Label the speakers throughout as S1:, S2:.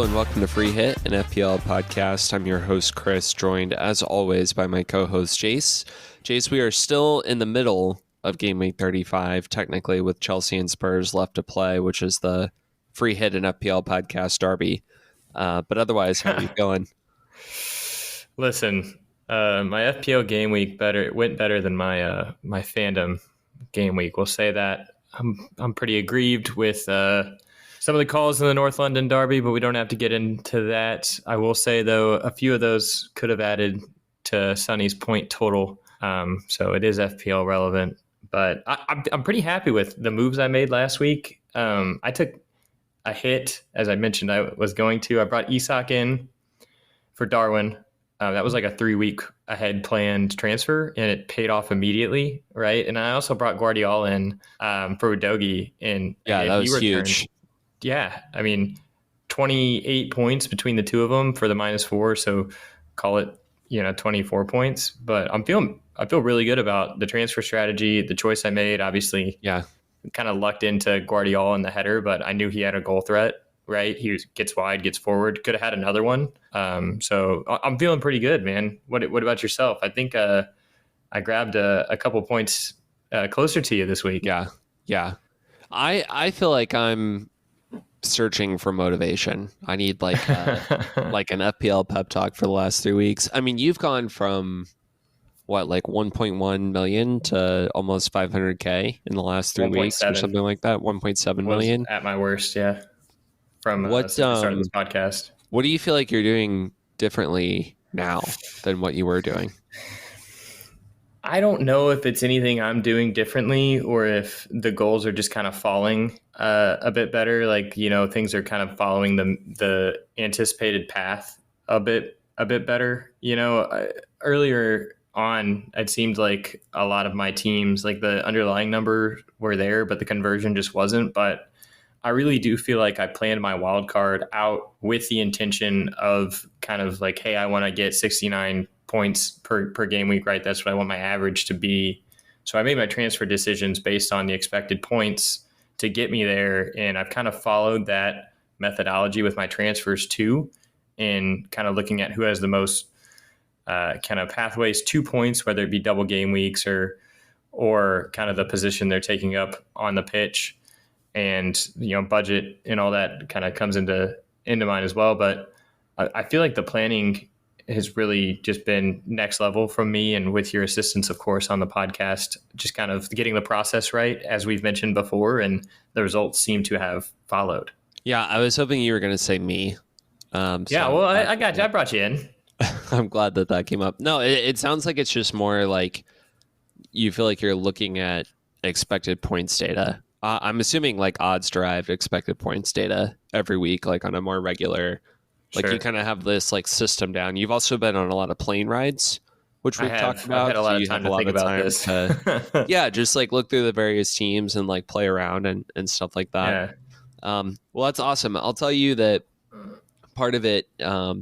S1: and welcome to Free Hit, an FPL podcast. I'm your host, Chris, joined as always by my co-host, Jace. Jace, we are still in the middle of Game Week 35, technically, with Chelsea and Spurs left to play, which is the Free Hit and FPL podcast derby. But otherwise, how are you going?
S2: Listen, my FPL game week went better than my my fandom game week. We'll say that. I'm pretty aggrieved with some of the calls in the North London derby, but we don't have to get into that. I will say, though, a few of those could have added to Sonny's point total. So it is FPL relevant. But I'm pretty happy with the moves I made last week. I took a hit, as I mentioned I was going to. I brought Isak in for Darwin. That was like a 3-week ahead planned transfer, and it paid off immediately, right? And I also brought Guardiola in for Udogie. And
S1: that was huge.
S2: Yeah, I mean, 28 points between the two of them for the -4, so call it 24 points. But I feel really good about the transfer strategy, the choice I made. Obviously, kind of lucked into Guardiola in the header, but I knew he had a goal threat. Right, he gets wide, gets forward. Could have had another one. So I'm feeling pretty good, man. What about yourself? I think I grabbed a couple points closer to you this week.
S1: Yeah. I feel like I'm searching for motivation. I need like like an FPL pep talk for the last 3 weeks. I mean, you've gone from what, like 1.1 million to almost 500K in the last 3 weeks or something like that. 1.7 million
S2: at my worst. Yeah. From since the start of this podcast.
S1: What do you feel like you're doing differently now than what you were doing?
S2: I don't know if it's anything I'm doing differently or if the goals are just kind of falling a bit better. Like, things are kind of following the anticipated path a bit better. Earlier on, it seemed like a lot of my teams, like the underlying number were there, but the conversion just wasn't. But I really do feel like I planned my wild card out with the intention of kind of like, hey, I want to get 69 points per game week, right? That's what I want my average to be. So I made my transfer decisions based on the expected points to get me there. And I've kind of followed that methodology with my transfers too, and kind of looking at who has the most kind of pathways to points, whether it be double game weeks or kind of the position they're taking up on the pitch. And budget and all that kind of comes into mind as well. But I feel like the planning has really just been next level from me, and with your assistance, of course, on the podcast, just kind of getting the process right, as we've mentioned before, and the results seem to have followed.
S1: Yeah, I was hoping you were going to say me.
S2: I got you. I brought you in.
S1: I'm glad that came up. No, it sounds like it's just more like you feel like you're looking at expected points data. I'm assuming like odds derived expected points data every week, like on a more regular, like you kind of have this like system down. You've also been on a lot of plane rides, which we've talked about.
S2: I've had a lot of time to think about this.
S1: Just like look through the various teams and like play around and stuff like that. Yeah. Well, that's awesome. I'll tell you that part of it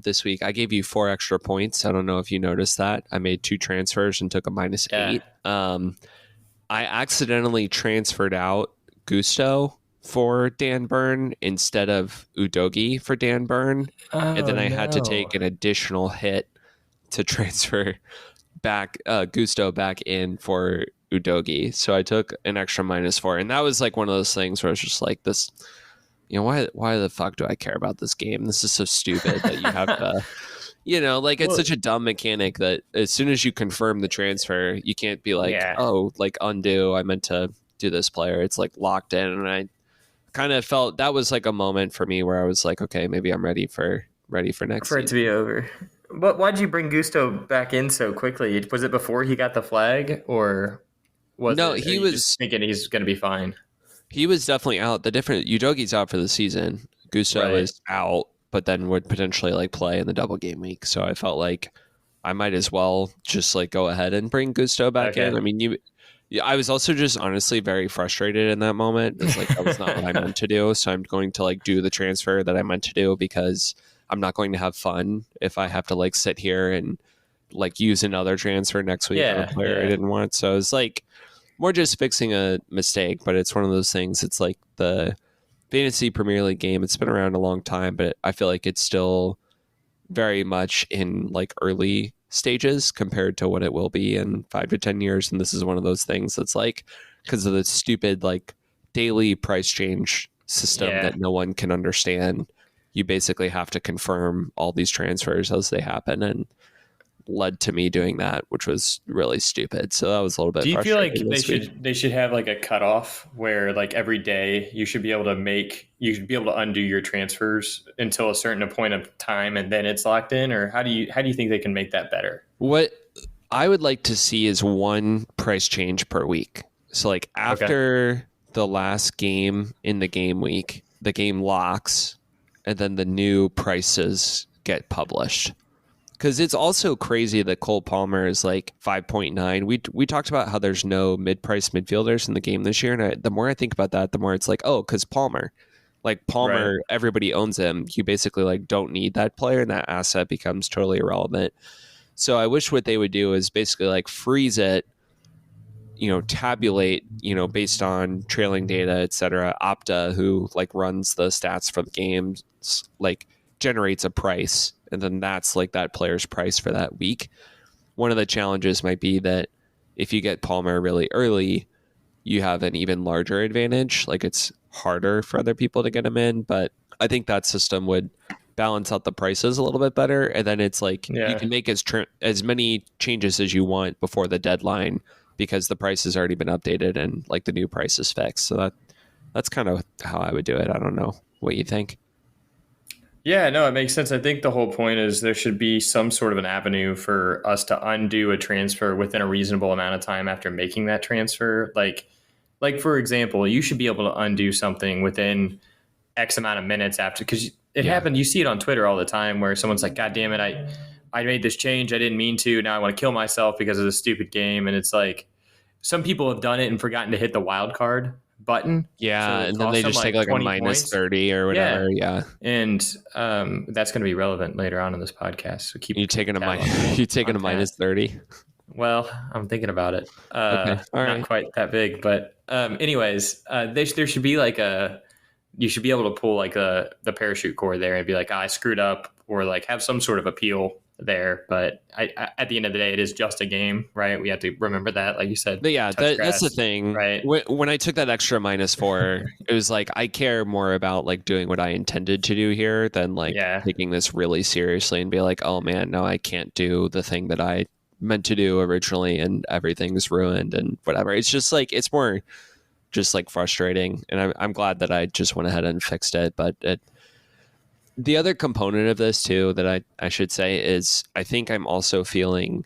S1: this week, I gave you 4 extra points. I don't know if you noticed that. I made 2 transfers and took a -8. I accidentally transferred out Gusto for Dan Burn instead of Udogie for Dan Burn. And then I had to take an additional hit to transfer back Gusto back in for Udogie. So I took an extra -4. And that was like one of those things where I was just like, this, why the fuck do I care about this game? This is so stupid that you have to, it's such a dumb mechanic that as soon as you confirm the transfer, you can't be like, undo. I meant to do this player. It's like locked in. And I kind of felt that was like a moment for me where I was like, okay, maybe I'm ready for next
S2: for it to be over. But why'd you bring Gusto back in so quickly? Was it before he got the flag, or he was just thinking he's going to be fine?
S1: He was definitely out. Udogie's out for the season. Gusto is out, but then would potentially like play in the double game week. So I felt like I might as well just like go ahead and bring Gusto back in. I mean, I was also just honestly very frustrated in that moment. It's like, that was not what I meant to do. So I'm going to like do the transfer that I meant to do, because I'm not going to have fun if I have to like sit here and like use another transfer next week on a player I didn't want. So it's like more just fixing a mistake, but it's one of those things. It's like the fantasy Premier League game. It's been around a long time, but I feel like it's still very much in like early stages compared to what it will be in 5 to 10 years. And this is one of those things that's like, because of the stupid like daily price change system
S2: Yeah.
S1: that no one can understand, you basically have to confirm all these transfers as they happen, and led to me doing that, which was really stupid. So that was a little bit
S2: Do you feel like
S1: frustrating this week.
S2: they should have like a cutoff where like every day you should be able to undo your transfers until a certain point of time and then it's locked in? Or how do you think they can make that better?
S1: What I would like to see is one price change per week. So like
S2: Okay.
S1: after the last game in the game week, the game locks, and then the new prices get published. Because it's also crazy that Cole Palmer is like 5.9. We talked about how there's no mid-price midfielders in the game this year, and the more I think about that, the more it's like, oh, because Palmer, like Palmer,
S2: Right.
S1: everybody owns him. You basically like don't need that player, and that asset becomes totally irrelevant. So I wish what they would do is basically like freeze it, tabulate, based on trailing data, et cetera. Opta, who like runs the stats for the games, like generates a price, and then that's like that player's price for that week. One of the challenges might be that if you get Palmer really early, you have an even larger advantage. Like it's harder for other people to get him in, but I think that system would balance out the prices a little bit better. And then it's like you
S2: Yeah.
S1: can make as many changes as you want before the deadline because the price has already been updated and like the new price is fixed. So that's kind of how I would do it. I don't know what you think.
S2: Yeah, no, it makes sense. I think the whole point is there should be some sort of an avenue for us to undo a transfer within a reasonable amount of time after making that transfer. Like for example, you should be able to undo something within X amount of minutes after, because it
S1: Yeah.
S2: happened. You see it on Twitter all the time where someone's like, God damn it, I made this change. I didn't mean to. Now I want to kill myself because of this stupid game. And it's like some people have done it and forgotten to hit the wild card button.
S1: Yeah.
S2: So it
S1: And then they
S2: costs them
S1: just take
S2: like
S1: like a
S2: 20
S1: minus
S2: points.
S1: 30 or
S2: Yeah.
S1: whatever. Yeah.
S2: And that's going to be relevant later on in this podcast. So keep
S1: You taking a
S2: on
S1: minus
S2: that.
S1: 30?
S2: Well, I'm thinking about it.
S1: Okay. All
S2: Not
S1: right.
S2: quite that big, but anyways, there should be like you should be able to pull like the parachute cord there and be like, I screwed up, or like have some sort of appeal there. But at the end of the day, it is just a game, right? We have to remember that, like you said.
S1: But yeah, that's the thing.
S2: right?
S1: When I took that extra -4, it was like I care more about like doing what I intended to do here than like
S2: Yeah.
S1: taking this really seriously and be like, oh man, no, I can't do the thing that I meant to do originally, and everything's ruined and whatever. It's just like it's more just like frustrating, and I'm glad that I just went ahead and fixed it. But the other component of this too that I should say is I think I'm also feeling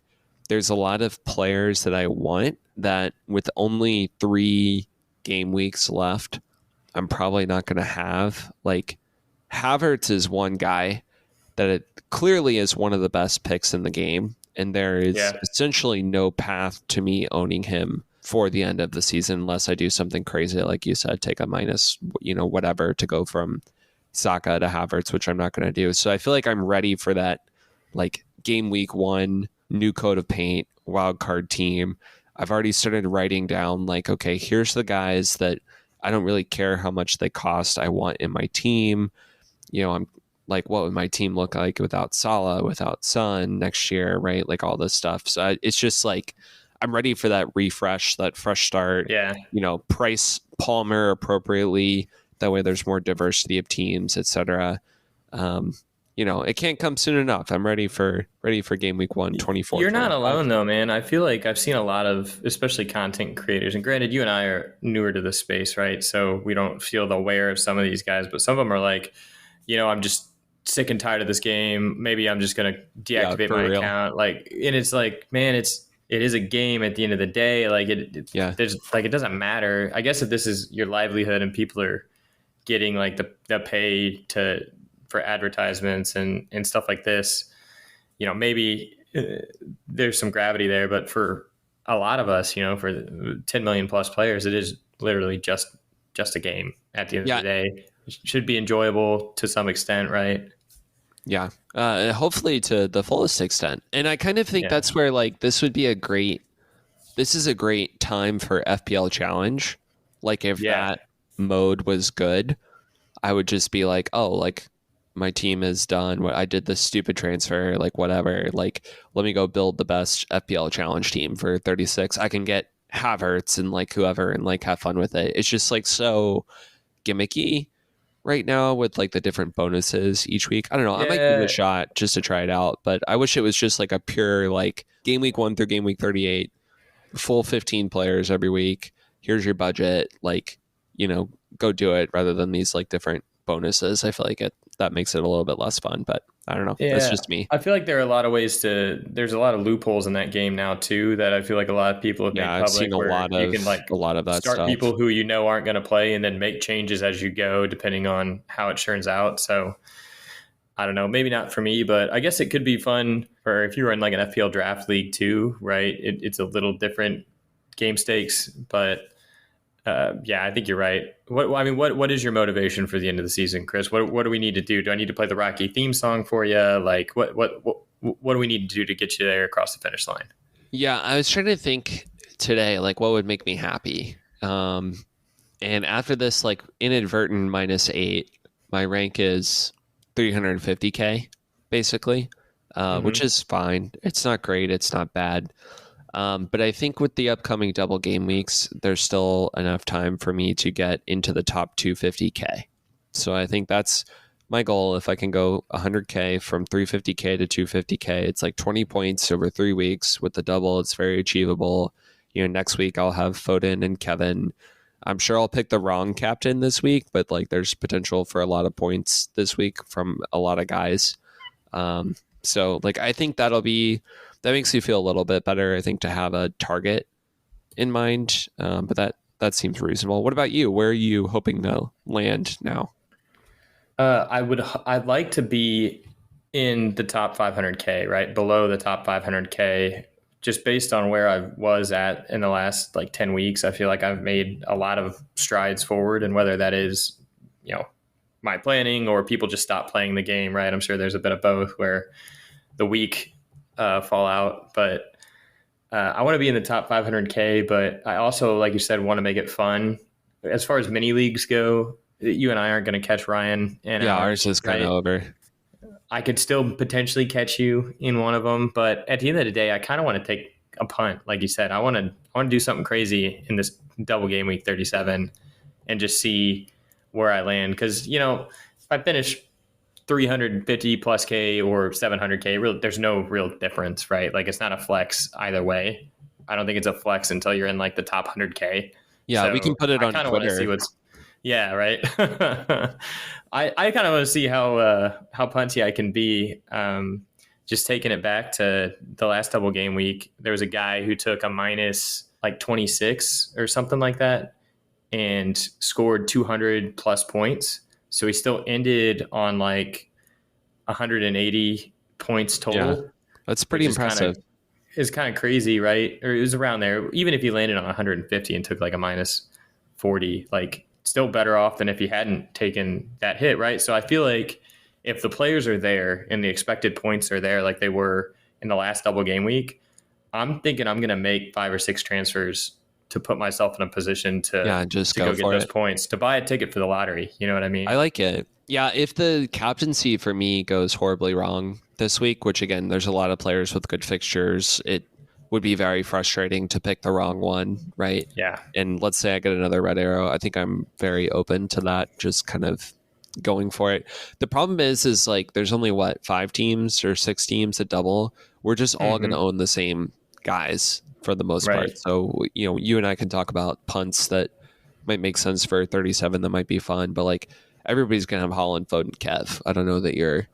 S1: there's a lot of players that I want that with only 3 game weeks left, I'm probably not going to have. Like Havertz is one guy that it clearly is one of the best picks in the game, and there is essentially no path to me owning him for the end of the season unless I do something crazy, like you said, take a minus, whatever to go from Saka to Havertz, which I'm not going to do. So I feel like I'm ready for that, like game week 1, new coat of paint, wild card team. I've already started writing down like, okay, here's the guys that I don't really care how much they cost, I want in my team. I'm like, what would my team look like without Salah, without Son next year, right? Like all this stuff. So it's just like I'm ready for that refresh, that fresh start.
S2: Yeah.
S1: Price Palmer appropriately. That way there's more diversity of teams, etc. It can't come soon enough. I'm ready for game week 1, 24.
S2: You're not
S1: 25.
S2: alone though, man. I feel like I've seen a lot of, especially content creators, and granted, you and I are newer to this space, right? So we don't feel the wear of some of these guys, but some of them are like, I'm just sick and tired of this game. Maybe I'm just going to deactivate my account. Like, and it's like, man, it is a game at the end of the day. Like there's like, it doesn't matter. I guess if this is your livelihood and people are getting like the pay for advertisements and stuff like this, maybe there's some gravity there, but for a lot of us, for 10 million plus players, it is literally just a game at the end of the day. It should be enjoyable to some extent, right?
S1: Yeah. Hopefully to the fullest extent. And I kind of think that's where like this is a great time for FPL Challenge. Like if that mode was good, I would just be like, oh, like my team is done. What I did this stupid transfer, like whatever. Like, let me go build the best FPL challenge team for 36. I can get Havertz and like whoever and like have fun with it. It's just like so gimmicky right now with like the different bonuses each week. I don't know. I might give it a
S2: Yeah,
S1: shot just to try it out, but I wish it was just like a pure like game week 1 through game week 38, full 15 players every week. Here's your budget. Like, go do it rather than these like different bonuses. I feel like that makes it a little bit less fun, but I don't know. That's
S2: yeah.
S1: just me.
S2: I feel like there are a lot of ways there's a lot of loopholes in that game now too that I feel like a lot of people have
S1: Yeah,
S2: made
S1: I've seen
S2: public where you can
S1: a
S2: like
S1: lot of that
S2: start
S1: stuff.
S2: people who aren't going to play and then make changes as you go depending on how it turns out. So I don't know, maybe not for me, but I guess it could be fun for if you were in like an FPL draft league too, right? It's a little different game stakes, but yeah, I think you're right. What is your motivation for the end of the season, Chris? What do we need to do? Do I need to play the Rocky theme song for you? Like, what do we need to do to get you there across the finish line?
S1: Yeah, I was trying to think today, like what would make me happy. And after this, like inadvertent -8, my rank is 350k, basically, which
S2: Mm-hmm.
S1: is fine. It's not great. It's not bad. But I think with the upcoming double game weeks, there's still enough time for me to get into the top 250k. So I think that's my goal. If I can go 100k from 350k to 250k, it's like 20 points over 3 weeks. With the double, it's very achievable. Next week I'll have Foden and Kevin. I'm sure I'll pick the wrong captain this week, but like there's potential for a lot of points this week from a lot of guys. So like I think that makes you feel a little bit better. I think to have a target in mind, but that seems reasonable. What about you? Where are you hoping to land now?
S2: I'd like to be in the top 500k, right below the top 500k. Just based on where I was at in the last like 10 weeks, I feel like I've made a lot of strides forward, and whether that is, my planning or people just stop playing the game, right? I'm sure there's a bit of both where the weak fall out, but I want to be in the top 500k. But I also, like you said, want to make it fun. As far as mini leagues go, you and I aren't going to catch Ryan in
S1: Yeah, ours
S2: ours,
S1: is kind of
S2: right?
S1: over.
S2: I could still potentially catch you in one of them, but at the end of the day, I kind of want to take a punt, like you said. I want to do something crazy in this double game week 37 and just see where I land. Because if I finish 350 plus K or 700K, there's no real difference, right? Like it's not a flex either way. I don't think it's a flex until you're in like the top 100K.
S1: Yeah, we can
S2: So
S1: put it
S2: I
S1: on
S2: kind of want to see
S1: Twitter.
S2: what's, yeah, right. I kind of want to see how punchy I can be. Just taking it back to the last double game week, there was a guy who took a minus like 26 or something like that and scored 200 plus points. So he still ended on like 180 points
S1: Yeah,
S2: total,
S1: that's pretty
S2: which is
S1: impressive.
S2: kind of crazy, right? Or it was around there. Even if he landed on 150 and took like a minus 40, like still better off than if he hadn't taken that hit, right? So I feel like if the players are there and the expected points are there, like they were in the last double game week, I'm thinking I'm going to make 5 or 6 transfers to put myself in a position
S1: Yeah, just
S2: to
S1: go
S2: go get
S1: for
S2: those
S1: it.
S2: points to buy a ticket for the lottery. You know what I
S1: I
S2: mean?
S1: like it. Yeah, if the captaincy for me goes horribly wrong this week, which again, there's a lot of players with good fixtures, it would be very frustrating to pick the wrong one, right?
S2: Yeah.
S1: And let's say I get another red arrow. I think I'm very open to that, just kind of going for it. The problem is like there's only what 5 teams or 6 teams that double. We're just all going to
S2: Mm-hmm.
S1: own the same guys for the most part.
S2: Right.
S1: So you and I can talk about punts that might make sense for 37 that might be fun, but like everybody's gonna have Holland, Foden, Kev. I don't know that you're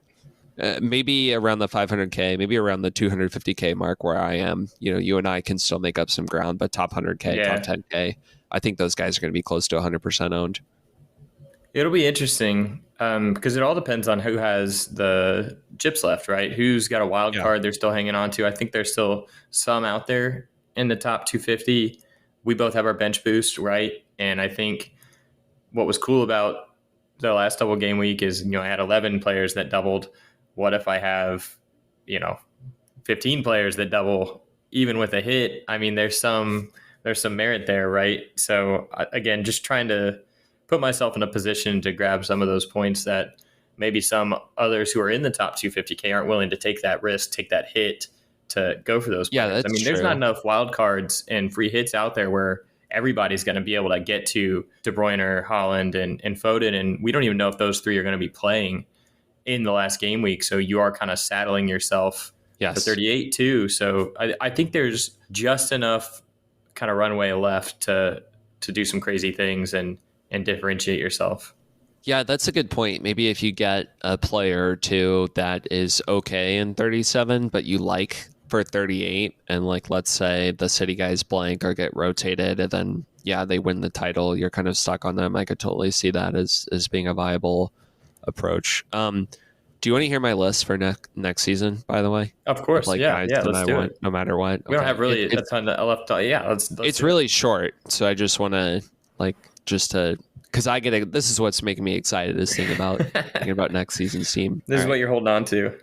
S1: maybe around the 500k, maybe around the 250k mark where I am. You and I can still make up some ground, but top 100k, top
S2: Yeah.
S1: 10k, I think those guys are going to be close to 100% owned.
S2: It'll be interesting because it all depends on who has the chips left, right? Who's got a wild
S1: Yeah,
S2: card they're still hanging on to. I think there's still some out there in the top 250. We both have our bench boost, right? And I think what was cool about the last double game week is, I had 11 players that doubled. What if I have, you know, 15 players that double even with a hit? I mean, there's some merit there, right? So again, just trying to put myself in a position to grab some of those points that maybe some others who are in the top 250K aren't willing to take that risk, take that hit to go for those
S1: Yeah,
S2: players. I
S1: that's
S2: mean, there's
S1: true.
S2: not enough wild cards and free hits out there where everybody's going to be able to get to De Bruyne, Haaland, and Foden, and we don't even know if those three are going to be playing in the last game week. So you are kind of saddling yourself for
S1: Yes.
S2: 38 too. So I think there's just enough kind of runway left to do some crazy things and differentiate yourself.
S1: Yeah, that's a good point. Maybe if you get a player or two that is okay in 37, but you like for 38, and like let's say the City guys blank or get rotated, and then yeah, they win the title, you're kind of stuck on them. I could totally see that as being a viable approach. Do you want to hear my list for next season, by the way?
S2: Of
S1: Of
S2: course.
S1: like
S2: Yeah.
S1: guys
S2: Yeah.
S1: that
S2: Let's
S1: I
S2: do
S1: want
S2: it.
S1: no matter what.
S2: We don't
S1: Okay.
S2: have really a ton left. Yeah. Let's
S1: It's
S2: do it.
S1: really short, so I just want to like just to because this is what's making me excited is thinking about next season's team.
S2: This is what you're holding on to.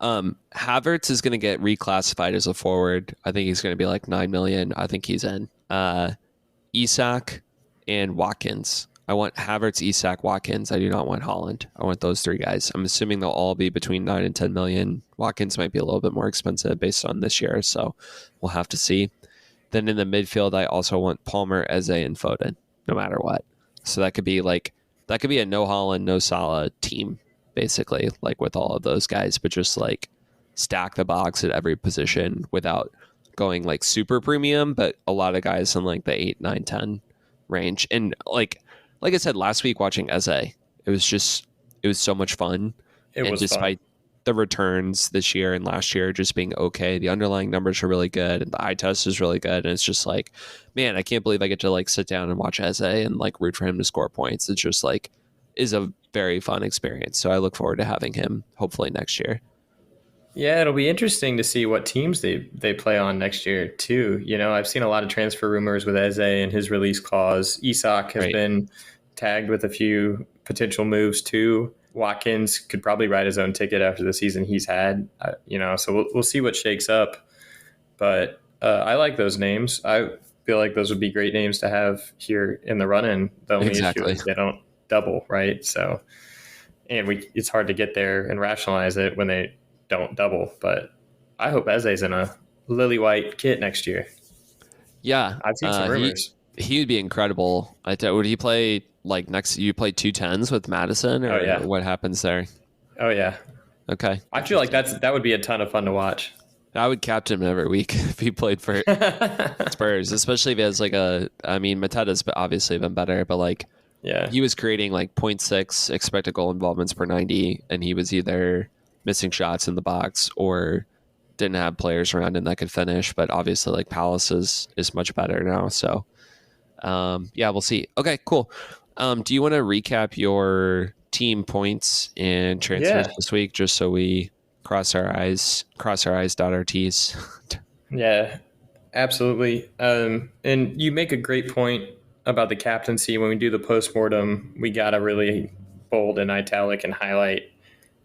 S1: Havertz is going to get reclassified as a forward. I think he's going to be like 9 million. I think he's in. Isak and Watkins. I want Havertz, Isak, Watkins. I do not want Haaland. I want those three guys. I'm assuming they'll all be between 9 and 10 million. Watkins might be a little bit more expensive based on this year, so we'll have to see. Then in the midfield, I also want Palmer, Eze, and Foden, no matter what. So that could be a no Haaland, no Salah team, basically, like with all of those guys, but just like stack the box at every position without going like super premium, but a lot of guys in like the 8, 9, 10 range. And like I said last week watching Eze, it was so much fun. And despite the returns this year and last year just being okay, the underlying numbers are really good and the eye test is really good. And it's just like, man, I can't believe I get to like sit down and watch Eze and like root for him to score points. It's just like is a very fun experience. So I look forward to having him hopefully next year.
S2: Yeah, it'll be interesting to see what teams they play on next year too. You know, I've seen a lot of transfer rumors with Eze and his release clause. Isak has been tagged with a few potential moves too. Watkins could probably write his own ticket after the season he's had. So we'll see what shakes up. But I like those names. I feel like those would be great names to have here in the run-in. The only issue is they don't double, right? So, and it's hard to get there and rationalize it when they don't double. But I hope Eze's in a lily white kit next year.
S1: Yeah,
S2: I've seen some rumors.
S1: He would be incredible. Would he play like next? You play 2 10s with Madison, or what happens there?
S2: Oh yeah.
S1: Okay.
S2: I feel like that would be a ton of fun to watch.
S1: I would captain him every week if he played for Spurs, especially if he has like Mateta's obviously been better, but like,
S2: yeah,
S1: he was creating like 0.6 expected goal involvements per 90, and he was either missing shots in the box or didn't have players around him that could finish. But obviously, like Palace is much better now. So, yeah, we'll see. Okay, cool. Do you want to recap your team points and transfers this week, just so we cross our I's, dot our T's?
S2: Yeah, absolutely. And you make a great point about the captaincy. When we do the postmortem, we got to really bold and italic and highlight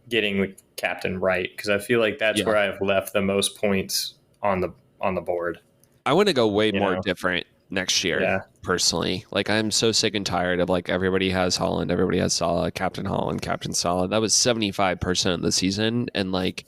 S2: getting the captain right, because I feel like that's where I've left the most points on the board.
S1: I want to go way more different next year, personally. Like, I'm so sick and tired of like everybody has Haaland, everybody has Salah, Captain Haaland, Captain Salah. That was 75% of the season, and like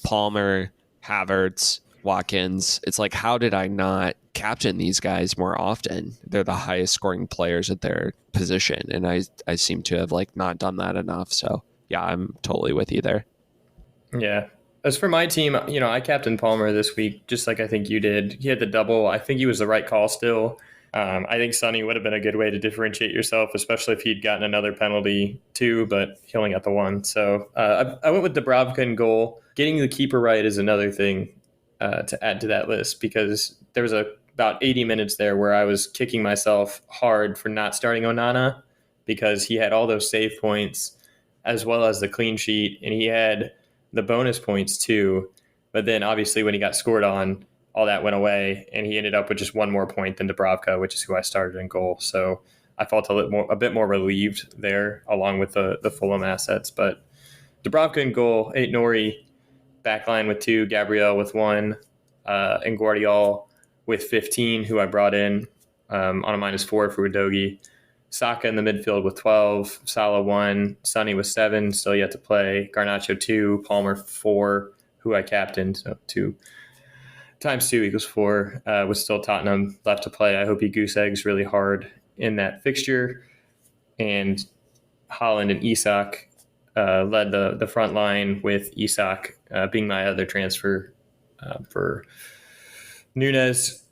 S1: Palmer, Havertz, Watkins. It's like, how did I not captain these guys more often? They're the highest scoring players at their position, and I seem to have like not done that enough. So yeah, I'm totally with you there.
S2: Yeah. As for my team, I captained Palmer this week, just like I think you did. He had the double. I think he was the right call still. I think Sonny would have been a good way to differentiate yourself, especially if he'd gotten another penalty too, but he only got the one. So I went with Dubravka in goal. Getting the keeper right is another thing to add to that list, because there was about 80 minutes there where I was kicking myself hard for not starting Onana, because he had all those save points as well as the clean sheet, and he had the bonus points too. But then obviously when he got scored on, all that went away, and he ended up with just one more point than Dubravka, which is who I started in goal. So I felt a bit more relieved there, along with the Fulham assets. But Dubravka in goal, Aït-Nouri, backline with 2, Gabriel with 1, and Guardiola with 15, who I brought in on a -4 for Udogie. Saka in the midfield with 12, Salah 1, Sonny with 7, still yet to play, Garnacho 2, Palmer 4, who I captained, so 2 times 2 equals 4, with still Tottenham left to play. I hope he goose eggs really hard in that fixture. And Haaland and Isak led the front line, with Isak being my other transfer for Nunes,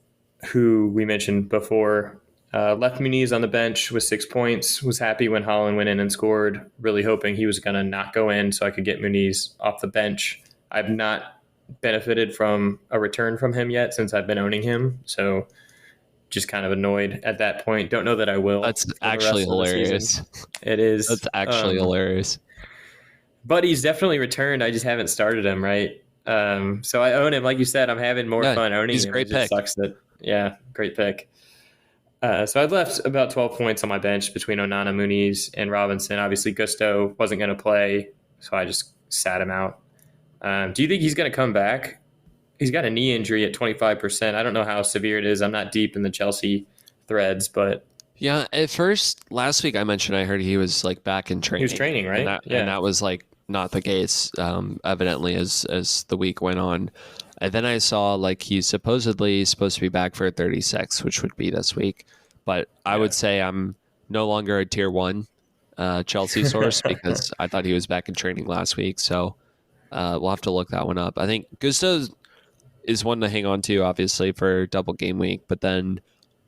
S2: who we mentioned before. Left Muniz on the bench with 6 points. Was happy when Haaland went in and scored. Really hoping he was going to not go in so I could get Muniz off the bench. I've not benefited from a return from him yet since I've been owning him. So just kind of annoyed at that point. Don't know that I will.
S1: That's actually hilarious.
S2: It is.
S1: That's actually hilarious.
S2: But he's definitely returned. I just haven't started him, right? So I own him. Like you said, I'm having more fun owning him.
S1: He's a great pick.
S2: Sucks that, great pick. So I've left about 12 points on my bench between Onana, Muniz, and Robinson. Obviously, Gusto wasn't going to play, so I just sat him out. Do you think he's going to come back? He's got a knee injury at 25%. I don't know how severe it is. I'm not deep in the Chelsea threads, but...
S1: Yeah, at first, last week I mentioned I heard he was like back in training.
S2: He was training, right?
S1: And that was like not the case, evidently, as the week went on. And then I saw like he's supposedly supposed to be back for 36, which would be this week. But I would say I'm no longer a tier 1 Chelsea source because I thought he was back in training last week. So we'll have to look that one up. I think Gusto is one to hang on to, obviously, for double game week. But then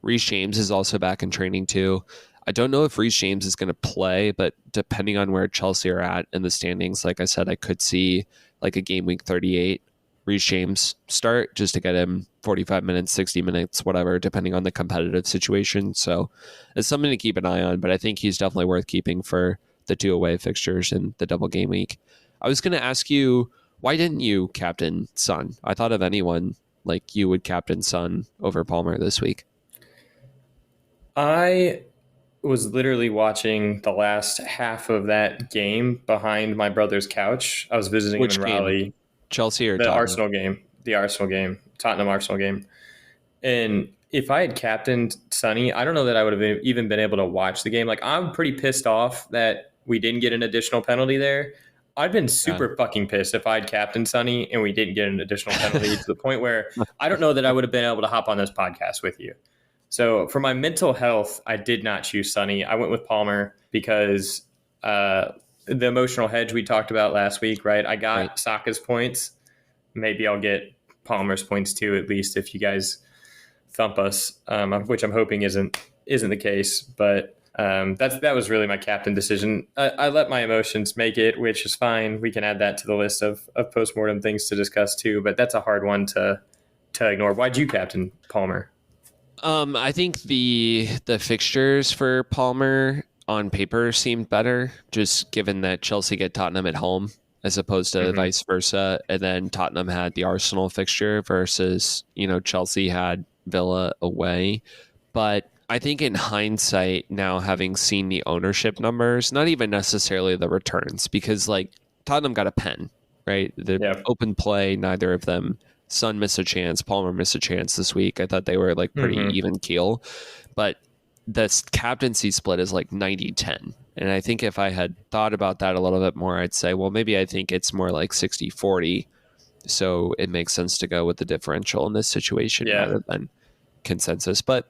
S1: Reece James is also back in training too. I don't know if Reece James is going to play, but depending on where Chelsea are at in the standings, like I said, I could see like a game week 38 Reece James start just to get him 45 minutes, 60 minutes, whatever, depending on the competitive situation. So it's something to keep an eye on, but I think he's definitely worth keeping for the 2 away fixtures in the double game week. I was going to ask you, why didn't you captain Son? I thought of anyone like you would captain Son over Palmer this week.
S2: I was literally watching the last half of that game behind my brother's couch. I was visiting him in Raleigh.
S1: Chelsea or
S2: the
S1: Tottenham?
S2: Arsenal game, Tottenham Arsenal game. And if I had captained Sonny, I don't know that I would have even been able to watch the game. Like, I'm pretty pissed off that we didn't get an additional penalty there. I'd been super fucking pissed if I'd captained Sonny and we didn't get an additional penalty to the point where I don't know that I would have been able to hop on this podcast with you. So for my mental health, I did not choose Sonny. I went with Palmer because the emotional hedge we talked about last week, right? I got Saka's points. Maybe I'll get Palmer's points too, at least if you guys thump us, which I'm hoping isn't the case. But that was really my captain decision. I let my emotions make it, which is fine. We can add that to the list of postmortem things to discuss too. But that's a hard one to ignore. Why'd you captain Palmer?
S1: I think the fixtures for Palmer on paper seemed better, just given that Chelsea get Tottenham at home as opposed to vice versa. And then Tottenham had the Arsenal fixture versus, Chelsea had Villa away. But I think in hindsight, now having seen the ownership numbers, not even necessarily the returns, because like Tottenham got a pen, right? The open play, neither of them. Son missed a chance, Palmer missed a chance this week. I thought they were like pretty even keel. But the captaincy split is like 90-10. And I think if I had thought about that a little bit more, I'd say, well, maybe I think it's more like 60-40. So it makes sense to go with the differential in this situation rather than consensus. But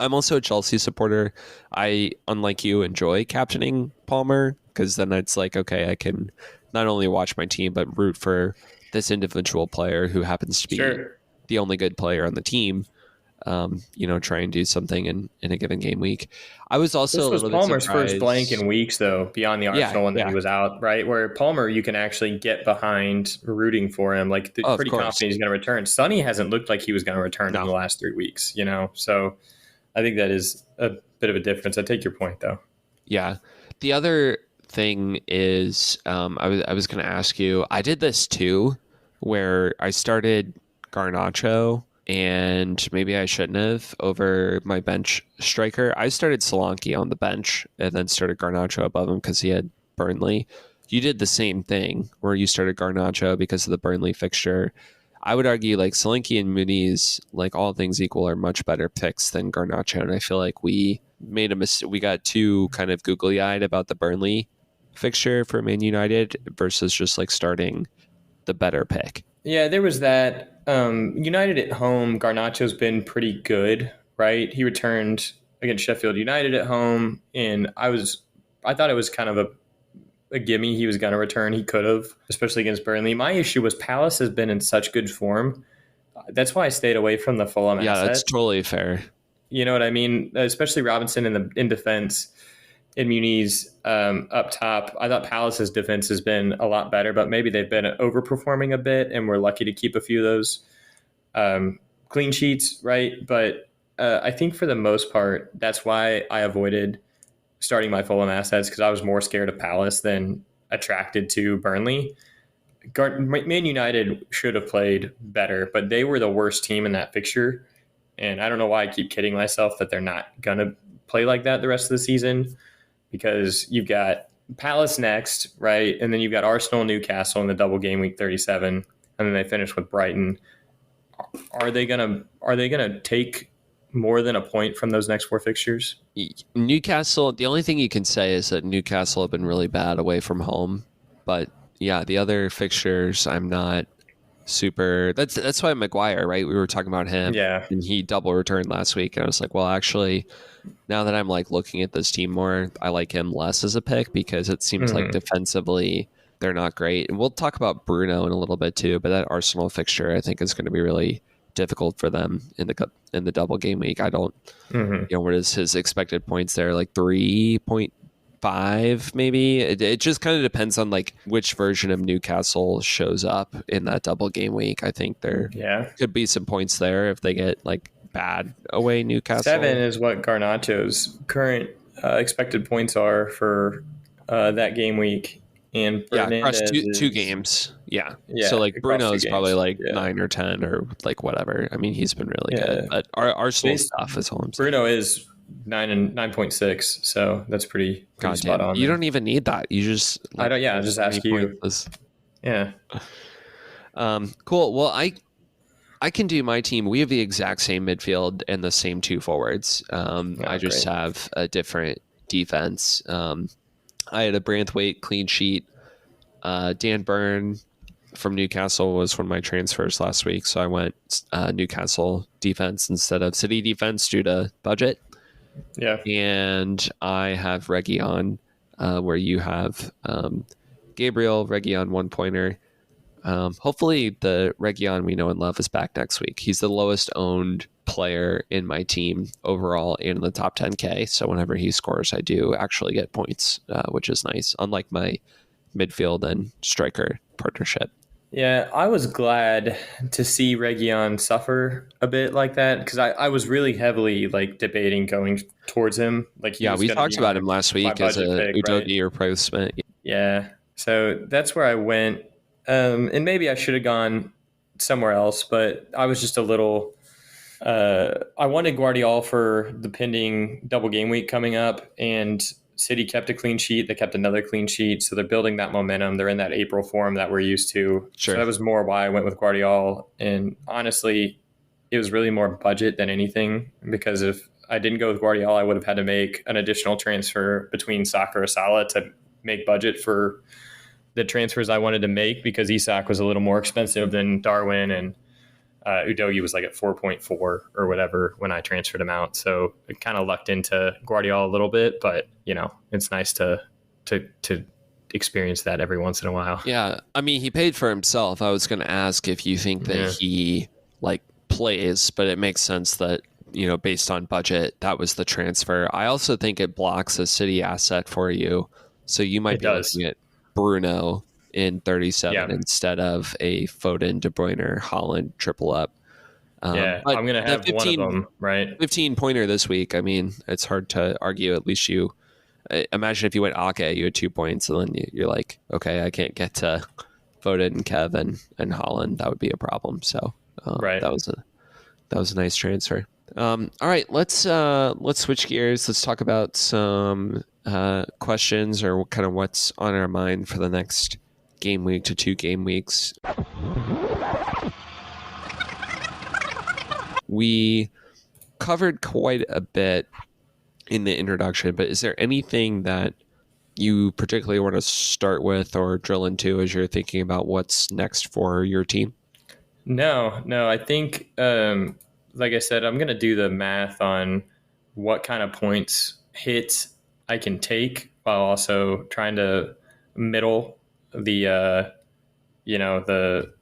S1: I'm also a Chelsea supporter. I, unlike you, enjoy captaining Palmer because then it's like, okay, I can not only watch my team, but root for this individual player who happens to be the only good player on the team. Try and do something in a given game week. I was also
S2: this was Palmer's first blank in weeks, though, beyond the Arsenal one that he was out, right? Where Palmer, you can actually get behind rooting for him. Like, pretty confident he's going to return. Sonny hasn't looked like he was going to return in the last 3 weeks, So I think that is a bit of a difference. I take your point, though.
S1: Yeah. The other thing is, I was going to ask you, I did this too, where I started Garnacho, and maybe I shouldn't have, over my bench striker. I started Solanke on the bench and then started Garnacho above him because he had Burnley. You did the same thing where you started Garnacho because of the Burnley fixture. I would argue like Solanke and Muniz, like all things equal, are much better picks than Garnacho. And I feel like we made a mistake. We got too kind of googly-eyed about the Burnley fixture for Man United versus just like starting the better pick.
S2: Yeah, there was that. United at home, Garnacho's been pretty good, right? He returned against Sheffield United at home, and I thought it was kind of a gimme he was going to return. He could have, especially against Burnley. My issue was Palace has been in such good form. That's why I stayed away from the Fulham
S1: Yeah,
S2: asset.
S1: that's totally fair.
S2: You know what I mean? Especially Robinson in defense, and Muniz up top. I thought Palace's defense has been a lot better, but maybe they've been overperforming a bit, and we're lucky to keep a few of those clean sheets, right? But I think for the most part, that's why I avoided starting my Fulham assets, because I was more scared of Palace than attracted to Burnley. Man United should have played better, but they were the worst team in that fixture. And I don't know why I keep kidding myself that they're not going to play like that the rest of the season, because you've got Palace next, right? And then you've got Arsenal, Newcastle in the double game week 37, and then they finish with Brighton. Are they gonna take more than a point from those next 4 fixtures?
S1: Newcastle, the only thing you can say is that Newcastle have been really bad away from home. But yeah, the other fixtures, I'm not super. That's why Maguire, right? We were talking about him.
S2: Yeah.
S1: And he double returned last week. And I was like, well, actually, now that I'm like looking at this team more, I like him less as a pick because it seems like defensively they're not great. And we'll talk about Bruno in a little bit too, but that Arsenal fixture I think is going to be really difficult for them in the double game week. I don't, what is his expected points there? Like 3.5 maybe. It just kind of depends on like which version of Newcastle shows up in that double game week. I think there could be some points there if they get like bad away Newcastle.
S2: 7 is what Garnacho's current expected points are for that game week. And
S1: across two games. Yeah. So like Bruno is probably like 9 or 10 or like whatever. I mean, he's been really good. But our Arsenal stuff is all I'm saying.
S2: Bruno is 9.6, so that's pretty spot on.
S1: You don't even need that. You just
S2: I don't. Yeah, just ask you. Yeah.
S1: Cool. Well, I can do my team. We have the exact same midfield and the same 2 forwards. I just have a different defense. I had a Branthwaite clean sheet. Dan Burn from Newcastle was one of my transfers last week, so I went Newcastle defense instead of City defense due to budget.
S2: Yeah.
S1: And I have Reguilon, where you have Gabriel, Reguilon 1-pointer. Hopefully the Reguilon we know and love is back next week. He's the lowest owned player in my team overall and in the top 10K. So whenever he scores, I do actually get points, which is nice, unlike my midfield and striker partnership.
S2: Yeah, I was glad to see Reguilon suffer a bit like that, because I was really heavily like debating going towards him. Like
S1: we talked about him last week as a Udogie replacement.
S2: Yeah, so that's where I went. And maybe I should have gone somewhere else, but I was just a little. I wanted Guardiola for the pending double game week coming up, and City kept a clean sheet. They kept another clean sheet, so they're building that momentum. They're in that April form that we're used to.
S1: Sure.
S2: So that was more why I went with Guardiola. And honestly, it was really more budget than anything, because if I didn't go with Guardiola, I would have had to make an additional transfer between Saka or Salah to make budget for the transfers I wanted to make, because Isak was a little more expensive than Darwin, and Udogie was like at 4.4 or whatever when I transferred him out. So it kind of lucked into Guardiola a little bit, but it's nice to experience that every once in a while.
S1: Yeah. I mean, he paid for himself. I was going to ask if you think that he like plays, but it makes sense that, based on budget, that was the transfer. I also think it blocks a City asset for you. So you might be looking at Bruno in 37 instead of a Foden, De Bruyne, Haaland triple up.
S2: I'm going to have 15, one of them, right?
S1: 15-pointer this week. I mean, it's hard to argue. At least you imagine if you went Ake, you had 2 points, and then you're like, okay, I can't get to Foden and Kevin and Haaland. That would be a problem. So that was a nice transfer. All right, let's switch gears. Let's talk about some questions or kind of what's on our mind for the next game week to 2 game weeks. We covered quite a bit in the introduction, but is there anything that you particularly want to start with or drill into as you're thinking about what's next for your team?
S2: No. I think, like I said, I'm going to do the math on what kind of points hits I can take while also trying to middle the, the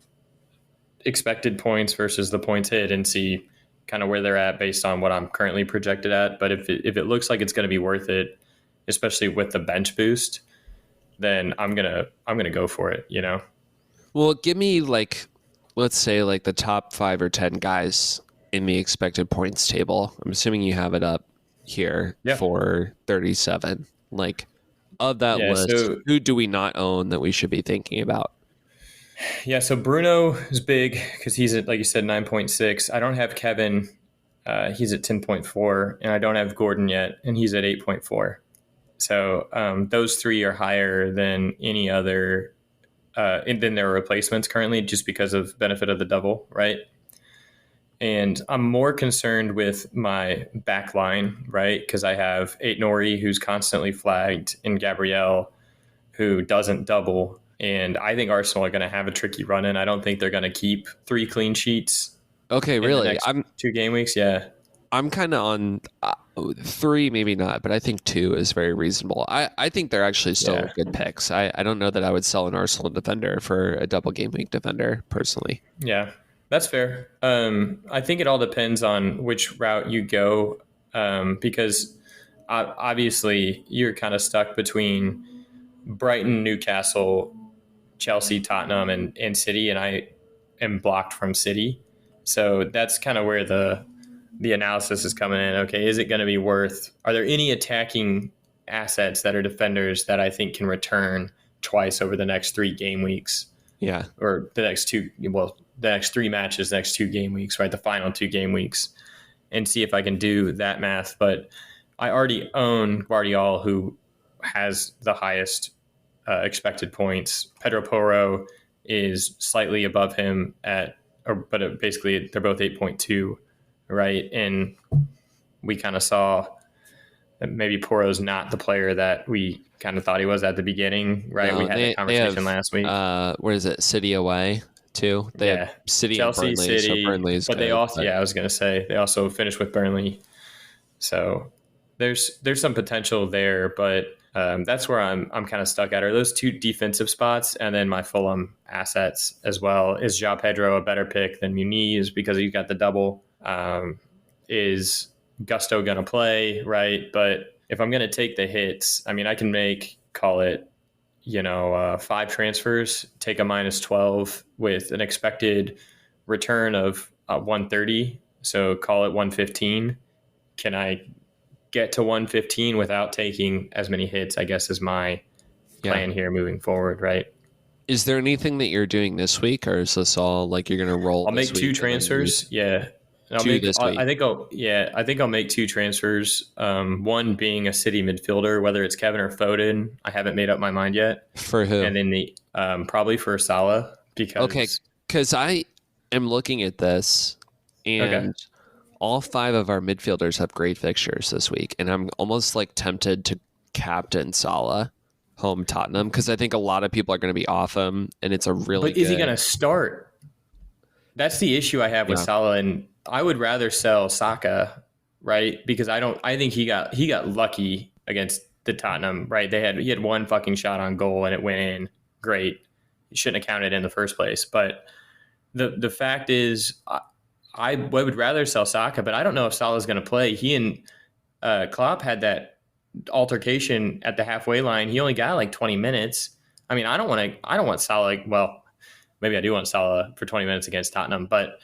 S2: expected points versus the points hit and see kind of where they're at based on what I'm currently projected at. But if it looks like it's going to be worth it, especially with the bench boost, then I'm gonna go for it.
S1: Well, give me like, let's say like the top 5 or 10 guys in the expected points table. I'm assuming you have it up here
S2: Yeah.
S1: for 37. Like, of that
S2: Yeah.
S1: list,
S2: So
S1: who do we not own that we should be thinking about?
S2: yeah. So Bruno is big because he's at, like you said, 9.6. I don't have Kevin. He's at 10.4, and I don't have Gordon yet, and he's at 8.4. So those three are higher than any other, and then their replacements currently, just because of benefit of the double, right? And I'm more concerned with my back line, right? Because I have Eight Nori, who's constantly flagged, and Gabrielle, who doesn't double. And I think Arsenal are going to have a tricky run in. I don't think they're going to keep 3 clean sheets
S1: Okay,
S2: in the
S1: really?
S2: next 2 game weeks. Yeah.
S1: I'm kind of on 3, maybe not, but I think 2 is very reasonable. I think they're actually still good picks. I don't know that I would sell an Arsenal defender for a double game week defender personally.
S2: Yeah, that's fair. I think it all depends on which route you go, because obviously you're kind of stuck between Brighton, Newcastle, Chelsea, Tottenham, and City, and I am blocked from City. So that's kind of where the analysis is coming in. Okay, is it going to be worth? Are there any attacking assets that are defenders that I think can return twice over the next 3 game weeks?
S1: Yeah,
S2: or the next 3 matches, the next 2 game weeks, right? The final 2 game weeks, and see if I can do that math. But I already own Guardiola, who has the highest expected points. Pedro Porro is slightly above him but basically they're both 8.2, right? And we kind of saw that maybe Porro's not the player that we kind of thought he was at the beginning, right?
S1: no,
S2: We had that conversation last week.
S1: Where is it? City away too. They have City,
S2: Chelsea,
S1: and Burnley,
S2: City,
S1: so Burnley is
S2: but
S1: good.
S2: they also, I was gonna say they also finished with Burnley, so there's some potential there, but that's where I'm kind of stuck at. Are those 2 defensive spots, and then my Fulham assets as well? Is João Pedro a better pick than Muniz because you got the double? Is Gusto gonna play, right? But if I'm gonna take the hits, I mean, I can call it 5 transfers, take a -12 with an expected return of 130. So call it 115. Can I get to 115 without taking as many hits, I guess, is my plan here moving forward, right?
S1: Is there anything that you're doing this week, or is this all like you're going to roll?
S2: I'll make 2 transfers. Yeah.
S1: This week.
S2: I think I'll make 2 transfers. One being a City midfielder, whether it's Kevin or Foden. I haven't made up my mind yet.
S1: For who?
S2: And then probably for Salah,
S1: because I am looking at this, and all 5 of our midfielders have great fixtures this week, and I'm almost like tempted to captain Salah home Tottenham because I think a lot of people are going to be off him, and it's a really.
S2: But is he going to start? That's the issue I have with Salah, and I would rather sell Saka, right? Because I think he got lucky against the Tottenham, right? He had 1 fucking shot on goal and it went in. Great. He shouldn't have counted in the first place. But the fact is, I would rather sell Saka, but I don't know if Salah's going to play. He and Klopp had that altercation at the halfway line. He only got like 20 minutes. I mean, I don't want Salah. Well, maybe I do want Salah for 20 minutes against Tottenham, but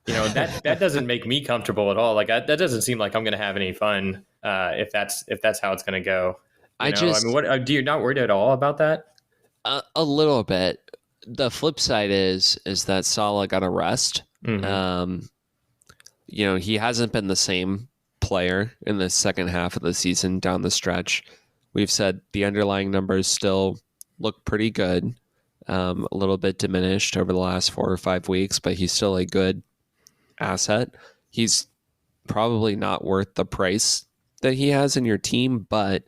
S2: that doesn't make me comfortable at all. Like that doesn't seem like I'm going to have any fun if that's how it's going to go. What do you not worried at all about that?
S1: A little bit. The flip side is that Salah got a rest.
S2: Mm-hmm.
S1: He hasn't been the same player in the second half of the season down the stretch. We've said the underlying numbers still look pretty good. A little bit diminished over the last 4 or 5 weeks, but he's still a good asset. He's probably not worth the price that he has in your team, but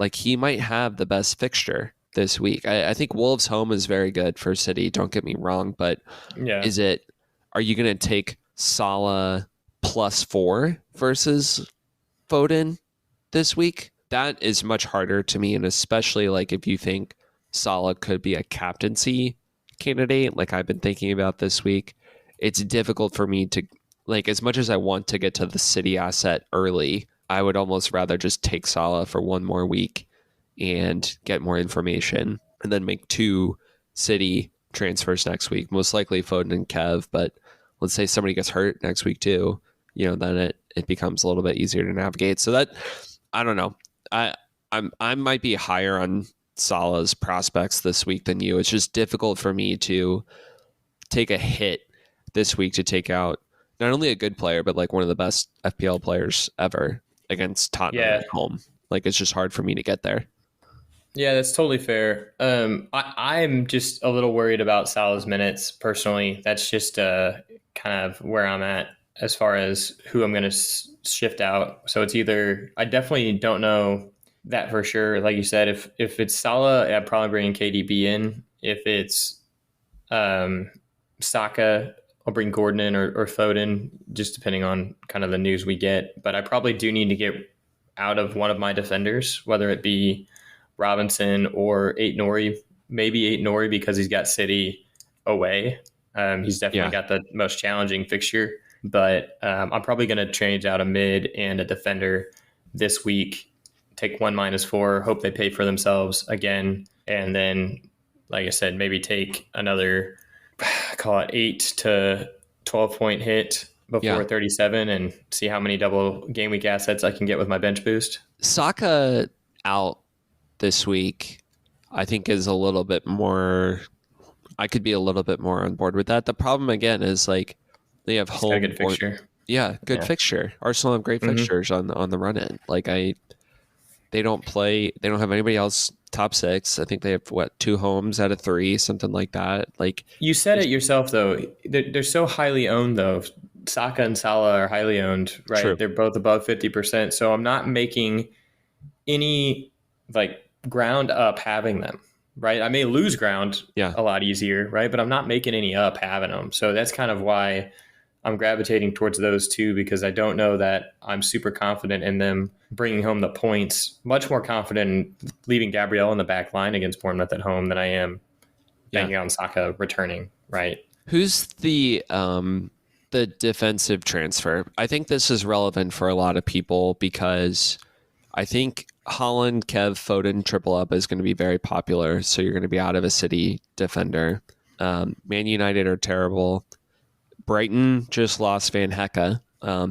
S1: like he might have the best fixture this week. I think Wolves home is very good for City. Don't get me wrong, but
S2: Yeah.
S1: Are you going to take Salah +4 versus Foden this week? That is much harder to me, and especially like if you think Salah could be a captaincy candidate, like I've been thinking about this week, it's difficult for me to like as much as I want to get to the City asset early, I would almost rather just take Salah for one more week and get more information and then make 2 City transfers next week. Most likely Foden and Kev, but let's say somebody gets hurt next week too, then it becomes a little bit easier to navigate. So that I don't know. I might be higher on Salah's prospects this week than you. It's just difficult for me to take a hit this week to take out not only a good player, but like one of the best FPL players ever against Tottenham at home. Like it's just hard for me to get there.
S2: Yeah, that's totally fair. I'm just a little worried about Salah's minutes personally. That's just kind of where I'm at as far as who I'm going to shift out. So it's either I definitely don't know that for sure. Like you said, if it's Salah, I'd probably bring KDB in. If it's Saka, I'll bring Gordon in or Foden, just depending on kind of the news we get. But I probably do need to get out of one of my defenders, whether it be Robinson or Ait-Nouri, maybe Ait-Nouri because he's got City away. He's definitely got the most challenging fixture, but I'm probably going to change out a mid and a defender this week, take 1 -4, hope they pay for themselves again. And then, like I said, maybe take another, call it 8 to 12 point hit before 37 and see how many double game week assets I can get with my bench boost.
S1: Saka out this week, I think is a little bit more. I could be a little bit more on board with that. The problem again is like they have home.
S2: Got a good fixture.
S1: Good fixture. Arsenal have great fixtures on the run in. Like they don't have anybody else top 6. I think they have 2 homes out of 3, something like that. Like
S2: you said it yourself though. They're so highly owned though. Saka and Salah are highly owned, right? True. They're both above 50%. So I'm not making any like ground up having them, right? I may lose ground a lot easier, right? But I'm not making any up having them. So that's kind of why I'm gravitating towards those two, because I don't know that I'm super confident in them bringing home the points. Much more confident in leaving Gabriel in the back line against Bournemouth at home than I am banking on Saka returning, right?
S1: Who's the defensive transfer? I think this is relevant for a lot of people because I think Haaland, Kev, Foden, triple up is going to be very popular. So you're going to be out of a City defender. Man United are terrible. Brighton just lost Van Hecke,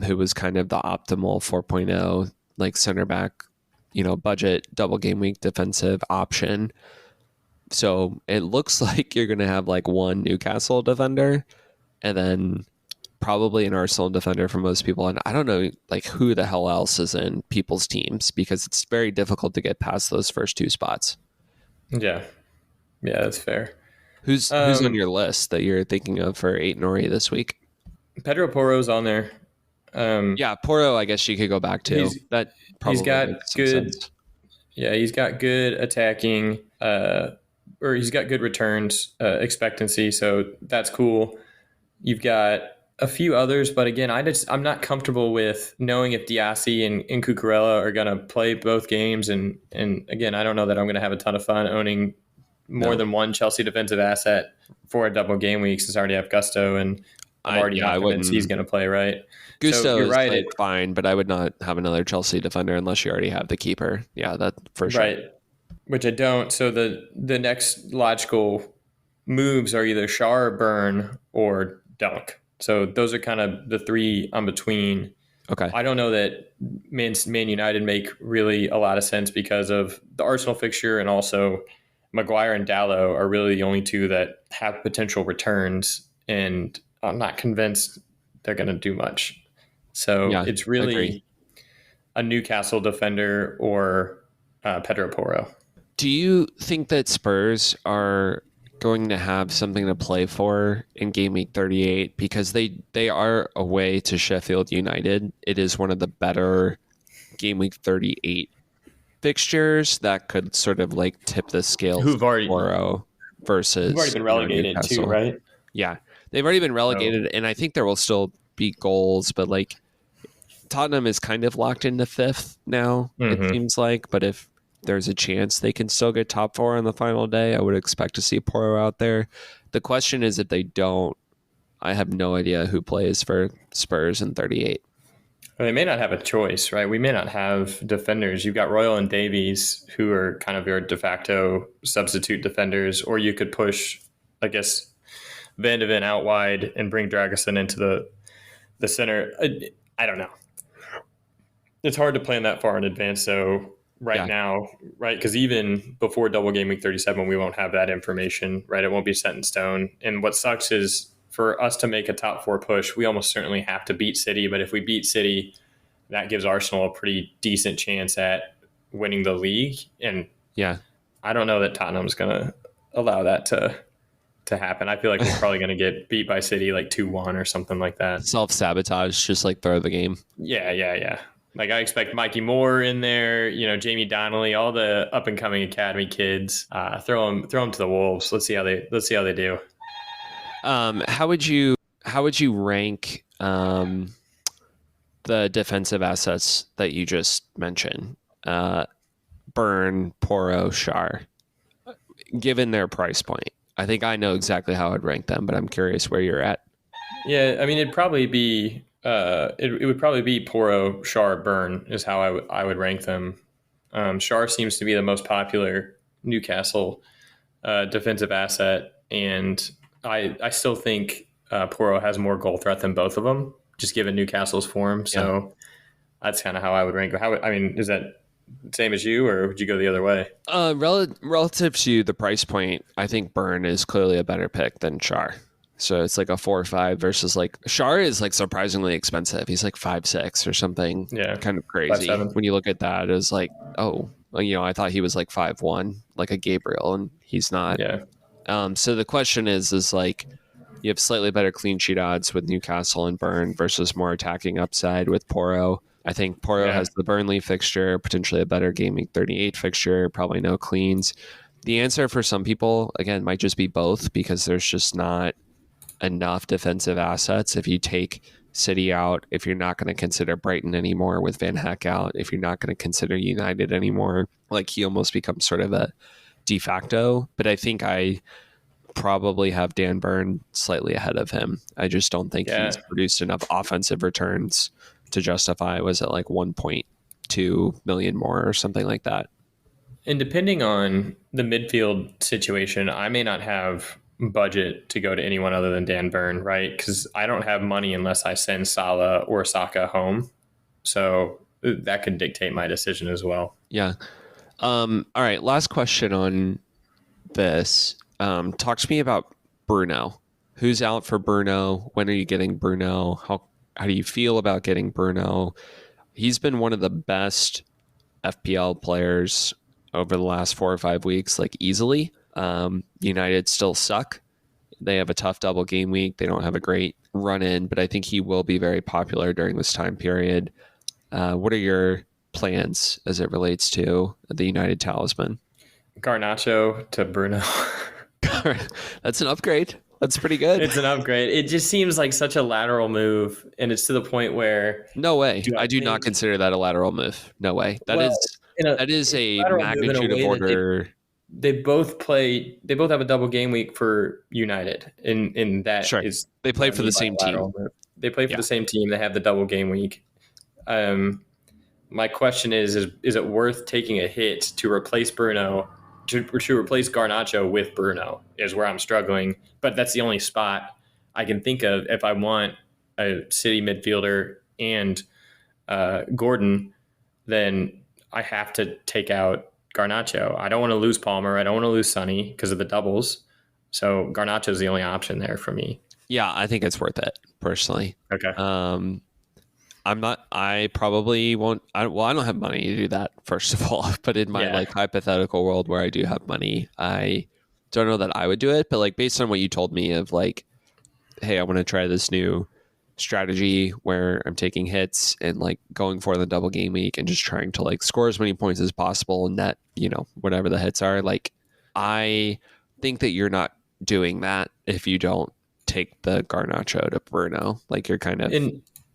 S1: who was kind of the optimal 4.0 like center back, budget double game week defensive option. So it looks like you're going to have like one Newcastle defender and then probably an Arsenal defender for most people. And I don't know like who the hell else is in people's teams because it's very difficult to get past those first 2 spots.
S2: Yeah. Yeah, that's fair.
S1: Who's on your list that you're thinking of for Ait-Nouri this week?
S2: Pedro Porro's on there.
S1: Porro, I guess you could go back to. That probably
S2: he's got good.
S1: Sense.
S2: Yeah, he's got good attacking, or he's got good returns expectancy, so that's cool. You've got a few others, but again, I'm not comfortable with knowing if Diassi and Cucurella are going to play both games, and again, I don't know that I'm going to have a ton of fun owning more than one Chelsea defensive asset for a double game week since I already have Gusto and I'm already not convinced he's going to play, right?
S1: Gusto so is right, fine, but I would not have another Chelsea defender unless you already have the keeper. Yeah, that for sure.
S2: Right, which I don't. So the next logical moves are either Schär, Burn, or Dunk. So those are kind of the 3 on between.
S1: Okay.
S2: I don't know that Man United make really a lot of sense because of the Arsenal fixture, and also Maguire and Dalot are really the only 2 that have potential returns, and I'm not convinced they're going to do much. So it's really a Newcastle defender or Pedro Porro.
S1: Do you think that Spurs are going to have something to play for in game week 38? Because they are away to Sheffield United. It is one of the better game week 38 fixtures that could sort of like tip the scales.
S2: Who've already
S1: versus
S2: been relegated too, right?
S1: Yeah, they've already been relegated, and I think there will still be goals, but like Tottenham is kind of locked into 5th now, it seems like. But if there's a chance they can still get top 4 on the final day, I would expect to see Porro out there. The question is, if they don't, I have no idea who plays for Spurs in 38.
S2: Well, they may not have a choice, right? We may not have defenders. You've got Royal and Davies, who are kind of your de facto substitute defenders, or you could push, I guess, Van de Ven out wide and bring Dragusin into the center. I don't know. It's hard to plan that far in advance, so now, right? Because even before double game week 37, we won't have that information, right? It won't be set in stone. And what sucks is for us to make a top 4 push, we almost certainly have to beat City. But if we beat City, that gives Arsenal a pretty decent chance at winning the league. And I don't know that Tottenham's going to allow that to happen. I feel like we're probably going to get beat by City like 2-1 or something like that.
S1: Self-sabotage, just like throw the game.
S2: Yeah. Like I expect Mikey Moore in there, Jamie Donnelly, all the up and coming academy kids. Throw them to the wolves. Let's see how they do.
S1: How would you rank the defensive assets that you just mentioned? Burn, Porro, Schär, given their price point. I think I know exactly how I'd rank them, but I'm curious where you're at.
S2: Yeah, I mean, it'd probably be it would probably be Porro, Schär, Burn is how I would rank them. Schär seems to be the most popular Newcastle defensive asset, and I still think Porro has more goal threat than both of them, just given Newcastle's form. So that's kind of how I would rank. Is that same as you, or would you go the other way?
S1: Relative to the price point, I think Burn is clearly a better pick than Schär. So it's like a 4 or 5 versus like Schär is like surprisingly expensive. He's like 5'6" or something. Yeah, kind of crazy.
S2: 5'7".
S1: When you look at that, it's like, oh, I thought he was like 5'1", like a Gabriel, and he's not.
S2: Yeah.
S1: So the question is like, you have slightly better clean sheet odds with Newcastle and Burn versus more attacking upside with Porro. I think Porro has the Burnley fixture, potentially a better game week 38 fixture, probably no cleans. The answer for some people, again, might just be both, because there's just not enough defensive assets. If you take City out, if you're not going to consider Brighton anymore with Van Heck out, if you're not going to consider United anymore, like he almost becomes sort of a de facto. But I think I probably have Dan Burn slightly ahead of him. I just don't think he's produced enough offensive returns to justify, was it like 1.2 million more or something like that?
S2: And depending on the midfield situation, I may not have budget to go to anyone other than Dan Burn, right? Because I don't have money unless I send Salah or Saka home. So that could dictate my decision as well.
S1: Yeah. All right. Last question on this. Talk to me about Bruno. Who's out for Bruno? When are you getting Bruno? How do you feel about getting Bruno? He's been one of the best FPL players over the last 4 or 5 weeks, like easily. United still suck. They have a tough double game week. They don't have a great run in, but I think he will be very popular during this time period. What are your plans as it relates to the United talisman?
S2: Garnacho to Bruno.
S1: That's an upgrade. That's pretty good.
S2: It's an upgrade. It just seems like such a lateral move, and it's to the point where
S1: no way. I do not consider that a lateral move. No way. That is a magnitude of order.
S2: They both have a double game week for United, in that is
S1: they play for the same team.
S2: Move. They play for the same team. They have the double game week. My question is it worth taking a hit to replace Bruno, to replace Garnacho with Bruno, is where I'm struggling. But that's the only spot I can think of if I want a City midfielder and Gordon, then I have to take out Garnacho. I don't want to lose Palmer. I don't want to lose Sonny because of the doubles. So Garnacho is the only option there for me.
S1: Yeah, I think it's worth it, personally.
S2: Okay.
S1: I probably won't. I don't have money to do that, first of all. But in my like hypothetical world where I do have money, I don't know that I would do it. But like based on what you told me of like, hey, I want to try this new strategy where I'm taking hits and like going for the double game week and just trying to like score as many points as possible and net, whatever the hits are. Like, I think that you're not doing that if you don't take the Garnacho to Bruno. Like, you're kind of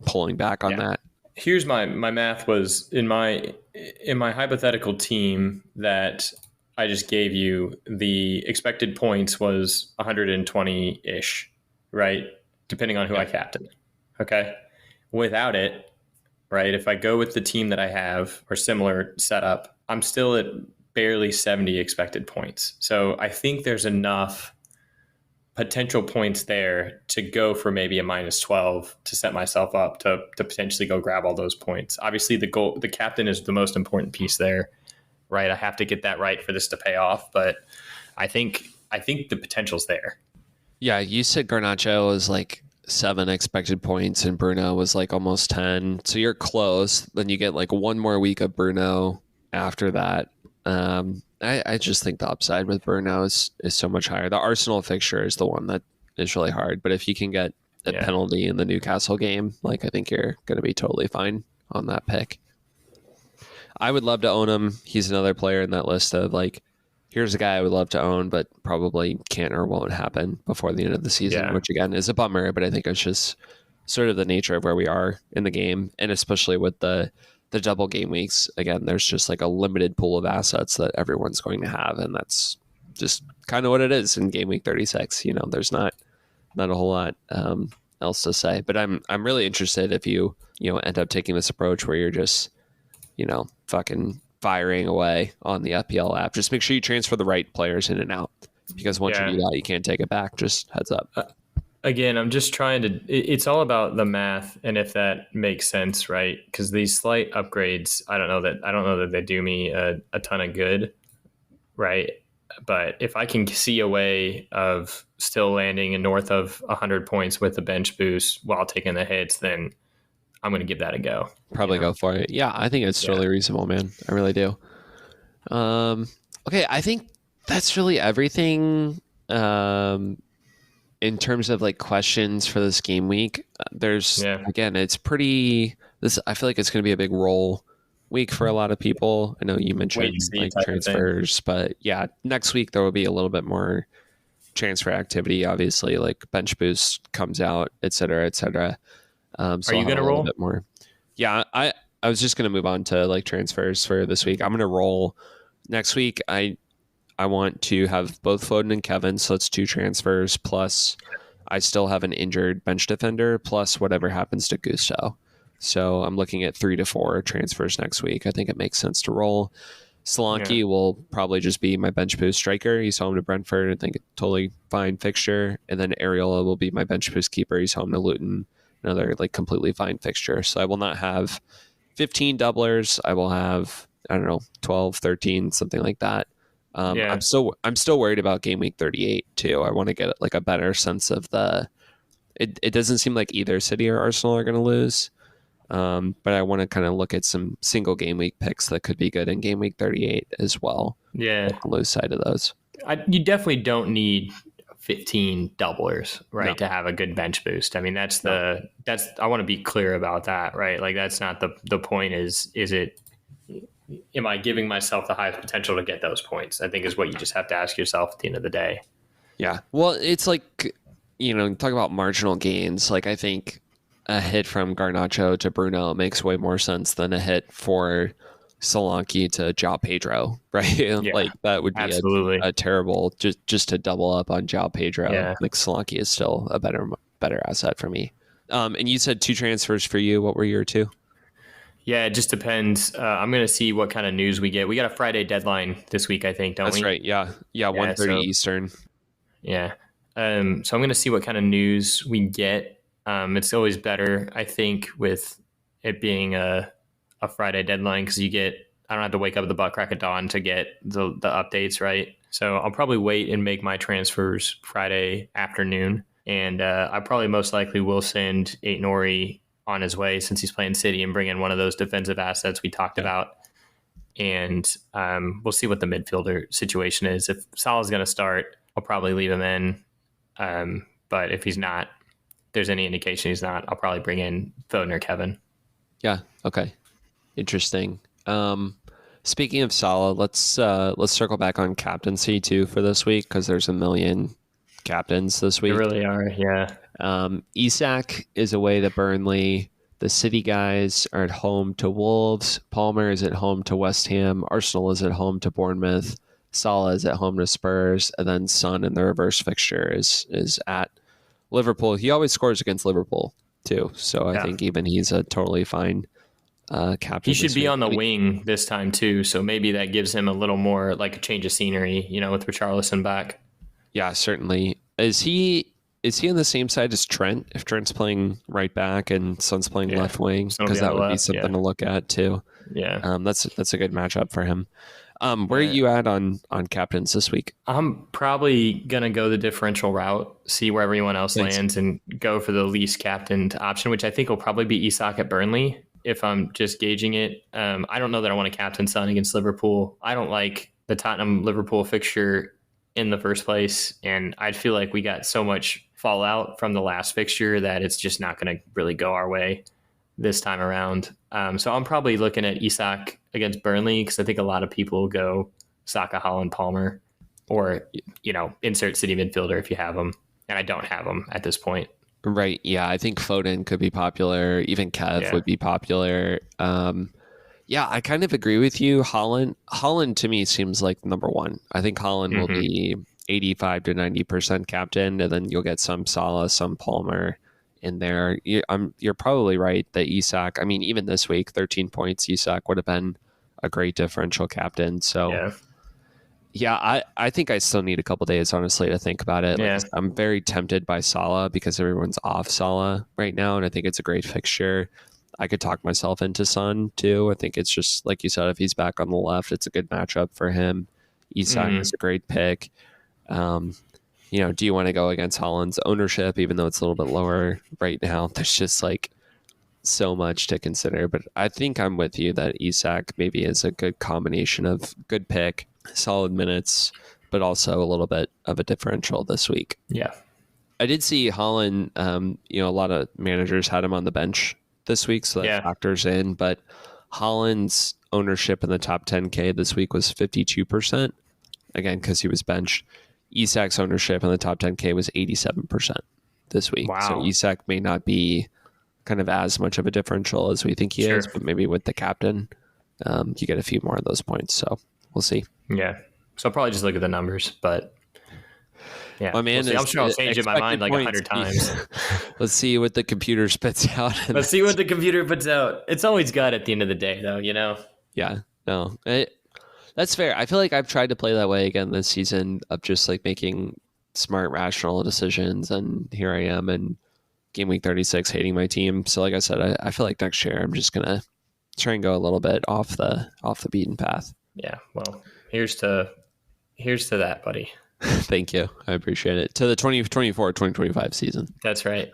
S1: pulling back on that.
S2: Here's my math was in my hypothetical team that I just gave you, the expected points was 120-ish, right? Depending on who I captain. Okay. Without it, right, if I go with the team that I have or similar setup, I'm still at barely 70 expected points. So I think there's enough potential points there to go for maybe a -12 to set myself up to potentially go grab all those points. Obviously, the captain is the most important piece there, right? I have to get that right for this to pay off, but I think the potential's there.
S1: Yeah, you said Garnacho was like 7 expected points and Bruno was like almost 10. So you're close. Then you get like one more week of Bruno after that. I just think the upside with Bruno is so much higher. The Arsenal fixture is the one that is really hard. But if you can get a penalty in the Newcastle game, like, I think you're going to be totally fine on that pick. I would love to own him. He's another player in that list of like, here's a guy I would love to own, but probably can't or won't happen before the end of the season, which again is a bummer, but I think it's just sort of the nature of where we are in the game. And especially with the double game weeks, again, there's just like a limited pool of assets that everyone's going to have. And that's just kind of what it is in game week 36. There's not a whole lot else to say, but I'm really interested if you end up taking this approach where you're just, fucking firing away on the FPL app. Just make sure you transfer the right players in and out, because once you do that, you can't take it back. Just heads up.
S2: Again, I'm just trying to, it's all about the math and if that makes sense, right? Because these slight upgrades, I don't know that they do me a ton of good, right? But if I can see a way of still landing in north of 100 points with the bench boost while taking the hits, then I'm going to give that a go.
S1: Probably go for it. Yeah, I think it's totally reasonable, man. I really do. Okay, I think that's really everything in terms of like questions for this game week. Again, it's pretty. I feel like it's going to be a big roll week for a lot of people. I know you mentioned like transfers, but yeah, next week there will be a little bit more transfer activity. Obviously, like bench boost comes out, et cetera, et cetera.
S2: So are you going to roll
S1: a bit more? Yeah, I was just going to move on to like transfers for this week. I'm going to roll next week. I want to have both Foden and Kevin, so it's 2 transfers, plus I still have an injured bench defender, plus whatever happens to Gusto. So I'm looking at 3 to 4 transfers next week. I think it makes sense to roll. Solanke will probably just be my bench boost striker. You saw him to Brentford. I think totally fine fixture. And then Areola will be my bench boost keeper. You saw him to Luton. Another like completely fine fixture. So I will not have 15 doublers. I will have, I don't know, 12, 13, something like that. I'm still worried about game week 38 too. I want to get like a better sense of it doesn't seem like either City or Arsenal are going to lose. But I want to kind of look at some single game week picks that could be good in game week 38 as well.
S2: Yeah.
S1: On the lose side of those.
S2: You definitely don't need 15 doublers, right, to have a good bench boost. I mean, I want to be clear about that, right? Like, that's not the point. Am I giving myself the highest potential to get those points? I think is what you just have to ask yourself at the end of the day.
S1: Yeah. Well, it's like, talk about marginal gains. Like, I think a hit from Garnacho to Bruno makes way more sense than a hit for Solanke to João Pedro, right? Yeah, like, that would be a terrible, just to double up on João Pedro. Yeah. Like, Solanke is still a better asset for me. And you said 2 transfers for you. What were your 2?
S2: Yeah, it just depends. I'm going to see what kind of news we get. We got a Friday deadline this week, I think, don't we?
S1: That's right. Yeah. 1:30 Eastern.
S2: Yeah. So I'm going to see what kind of news we get. It's always better, I think, with it being a Friday deadline, because I don't have to wake up at the butt crack of dawn to get the updates, right? So I'll probably wait and make my transfers Friday afternoon. And I probably most likely will send Aït-Nouri on his way, since he's playing City, and bring in one of those defensive assets we talked about. And we'll see what the midfielder situation is. If Salah's going to start, I'll probably leave him in. But if he's not, there's any indication he's not, I'll probably bring in Foden or Kevin.
S1: Yeah. Okay. Interesting. Speaking of Salah, let's circle back on captaincy too for this week, because there's a million captains this week.
S2: There really are. Yeah.
S1: Isak is away to Burnley. The City guys are at home to Wolves. Palmer is at home to West Ham. Arsenal is at home to Bournemouth. Salah is at home to Spurs. And then Son in the reverse fixture is at Liverpool. He always scores against Liverpool too. So I think even he's a totally fine captain.
S2: He should be on the wing this time too. So maybe that gives him a little more like a change of scenery, with Richarlison back.
S1: Yeah, certainly. Is he on the same side as Trent? If Trent's playing right back and Son's playing left wing, because that would be something to look at too.
S2: Yeah,
S1: that's a good matchup for him. Where are you at on captains this week?
S2: I'm probably gonna go the differential route, see where everyone else lands, and go for the least captained option, which I think will probably be Isak at Burnley. If I'm just gauging it, I don't know that I want to captain Son against Liverpool. I don't like the Tottenham Liverpool fixture in the first place, and I feel like we got so much fallout from the last fixture that it's just not going to really go our way this time around. So I'm probably looking at Isak against Burnley, because I think a lot of people will go Saka, Haaland, Palmer, or insert city midfielder if you have them, and I don't have them at this point.
S1: Right. Yeah, I think Foden could be popular. Even Kev would be popular. Yeah, I kind of agree with you. Haaland to me seems like number one. I think Haaland will be 85 to 90% captain, and then you'll get some Salah, some Palmer in there. You're probably right that Isak, I mean, even this week, 13 points, Isak would have been a great differential captain. So yeah, I think I still need a couple days, honestly, to think about it.
S2: Yeah.
S1: Like, I'm very tempted by Salah because everyone's off Salah right now, and I think it's a great fixture. I could talk myself into Son too. I think it's just like you said, if he's back on the left, it's a good matchup for him. Isak is a great pick. Do you want to go against Haaland's ownership, even though it's a little bit lower right now? There's just like so much to consider. But I think I'm with you that Isak maybe is a good combination of good pick, solid minutes, but also a little bit of a differential this week.
S2: Yeah.
S1: I did see Haaland, a lot of managers had him on the bench this week, so that factors in. But Haaland's ownership in the top 10K this week was 52%, again, because he was benched. Isak's ownership in the top 10K was 87% this week.
S2: Wow.
S1: So Isak may not be kind of as much of a differential as we think he is, but maybe with the captain, you get a few more of those points. So we'll see.
S2: Yeah. So I'll probably just look at the numbers, but yeah,
S1: my man,
S2: I'm sure I'll change in my mind like 100 times.
S1: Let's see what the computer spits out.
S2: Let's see what the computer puts out. It's always good at the end of the day, though,
S1: Yeah, no, that's fair. I feel like I've tried to play that way again this season of just like making smart, rational decisions, and here I am in game week 36 hating my team. So like I said, I feel like next year I'm just gonna try and go a little bit off the beaten path.
S2: Yeah, well, here's to that, buddy.
S1: Thank you. I appreciate it. To the 2024-2025 season.
S2: That's right.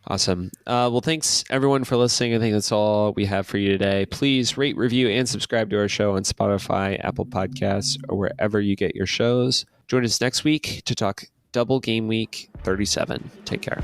S1: Awesome. Well, thanks everyone for listening. I think that's all we have for you today. Please rate, review, and subscribe to our show on Spotify, Apple Podcasts, or wherever you get your shows. Join us next week to talk double game week 37. Take care.